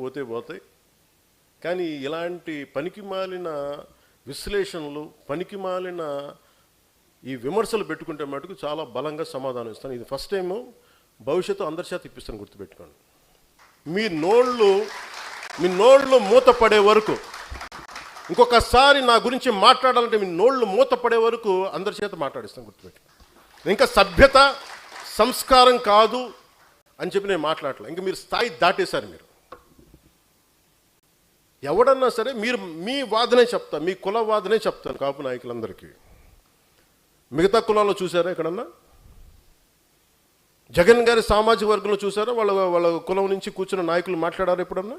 పోతే పోతాయి. కానీ ఇలాంటి పనికిమాలిన విశ్లేషణలు, పనికిమాలిన ఈ విమర్శలు పెట్టుకుంటే మటుకు చాలా బలంగా సమాధానం ఇస్తాను. ఇది ఫస్ట్ టైము, భవిష్యత్తు అందరి చేత ఇప్పిస్తాను, గుర్తుపెట్టుకోండి. మీ నోళ్ళు మూతపడే వరకు, ఇంకొకసారి నా గురించి మాట్లాడాలంటే మీ నోళ్ళు మూతపడే వరకు అందరి చేత మాట్లాడిస్తాను, గుర్తుపెట్టుకోండి. ఇంకా సభ్యత సంస్కారం కాదు అని చెప్పి నేను మాట్లాడలే. ఇంకా మీరు స్థాయి దాటేశారు. మీరు ఎవడన్నా సరే మీరు మీ వాదనే చెప్తా, మీ కుల వాదనే చెప్తాను కాపు నాయకులందరికీ. మిగతా కులాల్లో చూసారా ఎక్కడన్నా? జగన్ గారి సామాజిక వర్గంలో చూసారా వాళ్ళ కులం నుంచి కూర్చున్న నాయకులు మాట్లాడారు ఎప్పుడన్నా?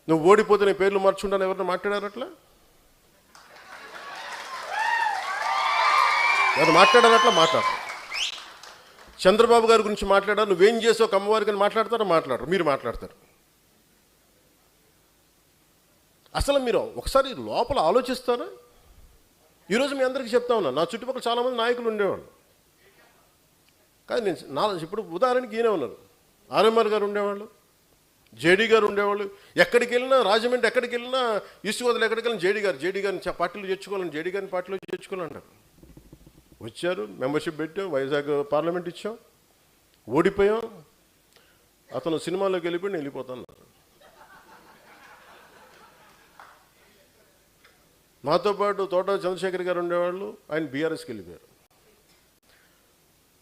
నువ్వు ఓడిపోతే నీ పేర్లు మార్చుకుంటాను ఎవరన్నా మాట్లాడారు? అట్లా ఎవరు మాట్లాడారు? అట్లా మాట్లాడతారు. చంద్రబాబు గారి గురించి మాట్లాడారు, నువ్వేం చేసావు కమ్మవారికి అని మాట్లాడతారో మాట్లాడరు, మీరు మాట్లాడతారు. అసలు మీరు ఒకసారి లోపల ఆలోచిస్తారా? ఈరోజు మీ అందరికీ చెప్తా ఉన్నా, నా చుట్టుపక్కల చాలామంది నాయకులు ఉండేవాళ్ళు. కానీ నేను ఇప్పుడు ఉదాహరణకి ఈయనే ఉన్నారు, ఆర్ఎంఆర్ గారు ఉండేవాళ్ళు, జేడీ గారు ఉండేవాళ్ళు. ఎక్కడికి వెళ్ళినా, రాజమండ్రి ఎక్కడికి వెళ్ళినా, ఈస్ట్ గోదావరి ఎక్కడికి వెళ్ళినా జేడీ గారిని పార్టీలో చేర్చుకోవాలని, జేడీ గారిని పార్టీలో చేర్చుకోవాలన్నారు. వచ్చారు, మెంబర్షిప్ పెట్టాం, వైజాగ్ పార్లమెంట్ ఇచ్చాం, ఓడిపోయాం. అతను సినిమాలోకి వెళ్ళిపోయి నేను వెళ్ళిపోతాను. మాతో పాటు తోట చంద్రశేఖర్ గారు ఉండేవాళ్ళు, ఆయన బీఆర్ఎస్కి వెళ్ళిపోయారు.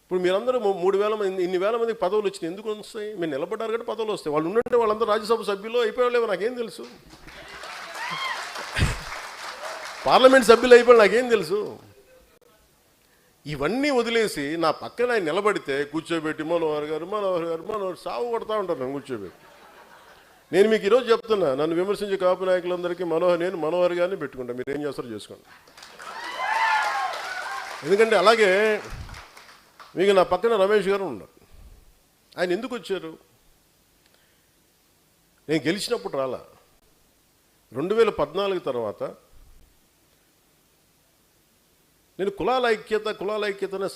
ఇప్పుడు మీరందరూ 3,000 మంది, ఇన్ని వేల మందికి పదవులు వచ్చినాయి. ఎందుకు వస్తాయి? మీరు నిలబడ్డారు కాబట్టి పదవులు వస్తాయి. వాళ్ళు ఉండంటే వాళ్ళందరూ రాజ్యసభ సభ్యులు అయిపోయాలేమో నాకేం తెలుసు, పార్లమెంట్ సభ్యులు అయిపోయి నాకేం తెలుసు. ఇవన్నీ వదిలేసి నా పక్కన ఆయన నిలబడితే కూర్చోబెట్టి మనోహర్ గారు సాగు కొడతా ఉంటారు నన్ను కూర్చోబెట్టి. నేను మీకు ఈరోజు చెప్తున్నా, నన్ను విమర్శించే కాపు నాయకులందరికీ నేను మనోహర్ గారిని పెట్టుకుంటా, మీరు ఏం చేస్తారో చేసుకోండి. ఎందుకంటే అలాగే మీకు నా పక్కన రమేష్ గారు ఉన్నారు. ఆయన ఎందుకు వచ్చారు? నేను గెలిచినప్పుడు రాలా. 2014 తర్వాత నేను కులాల ఐక్యత అనే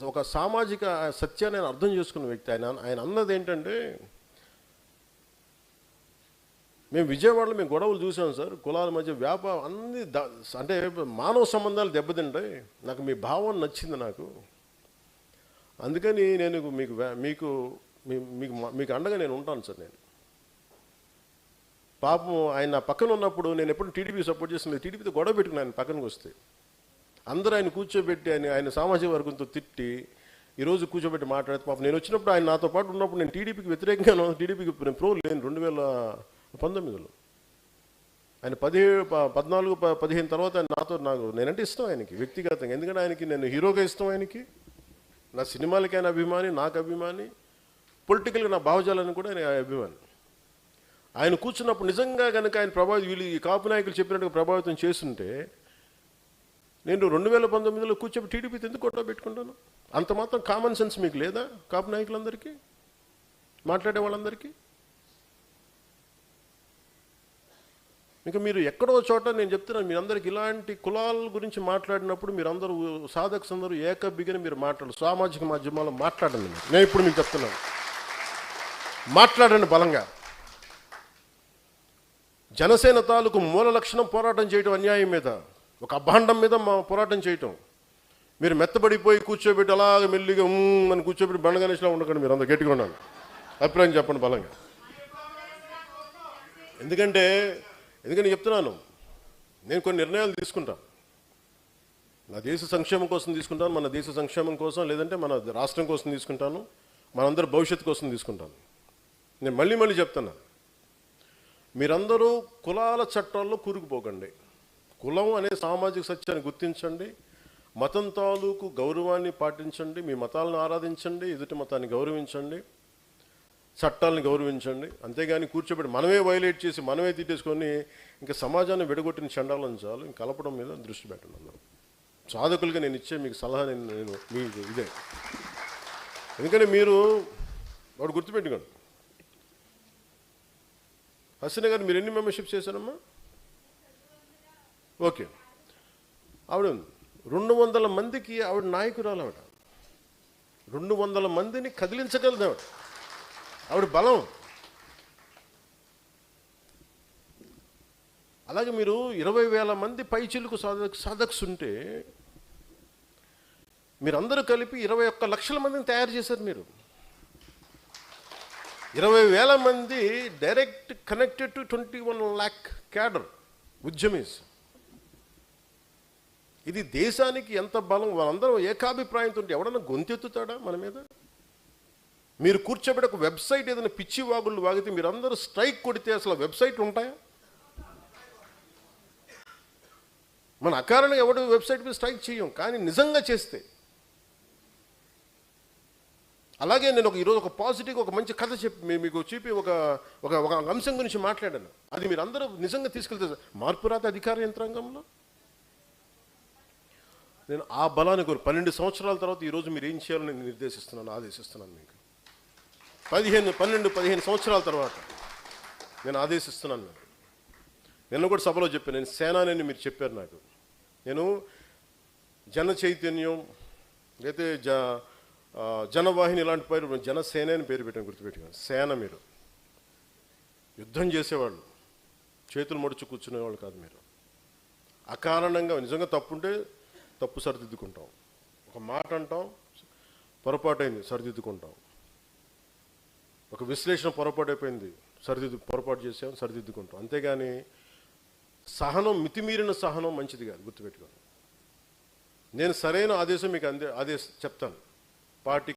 ఒక సామాజిక సత్యాన్ని నేను అర్థం చేసుకున్న వ్యక్తి. ఆయన అన్నది ఏంటంటే, మేము విజయవాడలో మేము గొడవలు చూసాం సార్, కులాల మధ్య వ్యాపారం అన్ని అంటే మానవ సంబంధాలు దెబ్బతింటాయి. నాకు మీ భావం నచ్చింది నాకు, అందుకని నేను మీకు అండగా నేను ఉంటాను సార్. నేను పాపం ఆయన నా పక్కన ఉన్నప్పుడు నేను ఎప్పుడు టీడీపీ సపోర్ట్ చేసిన, టీడీపీతో గొడవ పెట్టుకుని ఆయన పక్కనకి వస్తే అందరూ ఆయన కూర్చోబెట్టి ఆయన సామాజిక వర్గంతో తిట్టి ఈరోజు కూర్చోబెట్టి మాట్లాడితే పాపం నేను వచ్చినప్పుడు ఆయన నాతో పాటు ఉన్నప్పుడు నేను టీడీపీకి వ్యతిరేకంగా, టీడీపీకి ప్రో లేను. 2019లో ఆయన 14-15 తర్వాత నేనంటే ఇష్టం ఆయనకి వ్యక్తిగతంగా. ఎందుకంటే ఆయనకి నేను హీరోగా ఇష్టం, ఆయనకి నా సినిమాలకి ఆయన అభిమాని, నాకు అభిమాని, పొలిటికల్గా నా భావజాలని కూడా ఆయన అభిమాని. ఆయన కూర్చున్నప్పుడు నిజంగా కనుక ఆయన వీళ్ళు ఈ కాపు నాయకులు చెప్పినట్టుగా ప్రభావితం చేస్తుంటే నేను 2019లో కూర్చోబెట్టి టీడీపీతో ఎందుకు గొడవ పెట్టుకుంటాను? అంత మాత్రం కామన్ సెన్స్ మీకు లేదా కాపు నాయకులందరికీ, మాట్లాడే వాళ్ళందరికీ? ఇంకా మీరు ఎక్కడో చోట నేను చెప్తున్నాను, మీరందరికీ ఇలాంటి కులాల గురించి మాట్లాడినప్పుడు మీరందరూ సాధకులందరూ ఏకబిగిన మీరు మాట్లాడారు. సామాజిక మాధ్యమాల్లో మాట్లాడండి. నేను ఇప్పుడు మీకు చెప్తున్నాను, మాట్లాడండి బలంగా. జనసేన తాలూకు మూల లక్షణం పోరాటం చేయడం, అన్యాయం మీద, ఒక అభాండం మీద పోరాటం చేయటం. మీరు మెత్తబడిపోయి కూర్చోబెట్టి అలాగే మెల్లిగా అని కూర్చోబెట్టి బండ గణేష్లా ఉండకండి. మీరు అంత గట్టిగా ఉన్నాను, అభిప్రాయం చెప్పండి బలంగా. ఎందుకంటే చెప్తున్నాను, నేను కొన్ని నిర్ణయాలు తీసుకుంటాను. నా దేశ సంక్షేమం కోసం తీసుకుంటాను, మన దేశ సంక్షేమం కోసం, లేదంటే మన రాష్ట్రం కోసం తీసుకుంటాను, మనందరి భవిష్యత్తు కోసం తీసుకుంటాను. నేను మళ్ళీ చెప్తున్నా, మీరందరూ కులాల చట్టాల్లో కూరుకుపోకండి. కులం అనే సామాజిక సత్యాన్ని గుర్తించండి, మతం తాలూకు గౌరవాన్ని పాటించండి, మీ మతాలను ఆరాధించండి, ఎదుటి మతాన్ని గౌరవించండి, చట్టాలను గౌరవించండి. అంతేగాని కూర్చోబెట్టి మనమే వైలేట్ చేసి మనమే తిట్టేసుకొని ఇంకా సమాజాన్ని విడగొట్టిన చండాలను చాలు. ఇంక కలపడం మీద దృష్టి పెట్టండి. అందరూ సాధకులుగా నేను ఇచ్చే మీకు సలహా నేను మీకు ఇదే. ఎందుకంటే మీరు వాడు గుర్తుపెట్టుకోండి, హసీనా గారు మీరు ఎన్ని మెంబర్షిప్స్ చేశారమ్మా? ఓకే, ఆవిడ 200 మందికి ఆవిడ నాయకురాలు. ఆవిడ 200 మందిని కదిలించగలదు. ఆవిడ బలం. అలాగే మీరు 20,000 మంది పైచిలుకు సాధక్స్ ఉంటే మీరందరూ కలిపి 21 లక్షల మందిని తయారు చేశారు. మీరు 20,000 మంది direct connected to 21 lakh cadre ఉద్యమీస్. ఇది దేశానికి ఎంత బలం. వాళ్ళందరూ ఏకాభిప్రాయంతో ఉంటే ఎవడన్నా గొంతెత్తుతాడా మన మీద? మీరు కూర్చోబెట్టి ఒక వెబ్సైట్ ఏదైనా పిచ్చి వాగుళ్ళు వాగితే మీరందరూ స్ట్రైక్ కొడితే అసలు వెబ్సైట్ ఉంటాయా? మన అకారణంగా ఎవడు వెబ్సైట్ మీద స్ట్రైక్ చేయం, కానీ నిజంగా చేస్తే. అలాగే నేను ఈరోజు ఒక పాజిటివ్ ఒక మంచి కథ చెప్పి మీకు చూపి ఒక ఒక ఒక అంశం గురించి మాట్లాడాను. అది మీరు అందరూ నిజంగా తీసుకెళ్తే మార్పు రాత అధికార యంత్రాంగంలో నేను ఆ బలాన్ని 12 సంవత్సరాల తర్వాత ఈరోజు మీరు ఏం చేయాలని నేను నిర్దేశిస్తున్నాను, ఆదేశిస్తున్నాను. మీకు 15 సంవత్సరాల తర్వాత నేను ఆదేశిస్తున్నాను. నిన్న కూడా సభలో చెప్పాను, నేను సేనాని మీరు చెప్పారు నాకు. నేను జన చైతన్యం అయితే జనవాహిని ఇలాంటి పేరు జనసేన అని పేరు పెట్టాను, గుర్తుపెట్టుకోండి. సేన మీరు యుద్ధం చేసేవాళ్ళు, చేతులు ముడుచు కూర్చునేవాళ్ళు కాదు. మీరు అకారణంగా నిజంగా తప్పుంటే తప్పు సరిదిద్దుకుంటాం, ఒక మాట అంటాం పొరపాటైంది సరిదిద్దుకుంటాం, ఒక విశ్లేషణ పొరపాటు అయిపోయింది పొరపాటు చేసాం సరిదిద్దుకుంటాం. అంతేగాని సహనం, మితిమీరిన సహనం మంచిది కాదు, గుర్తుపెట్టుకోండి. నేను సరైన ఆదేశం మీకు చెప్తాను. పార్టీ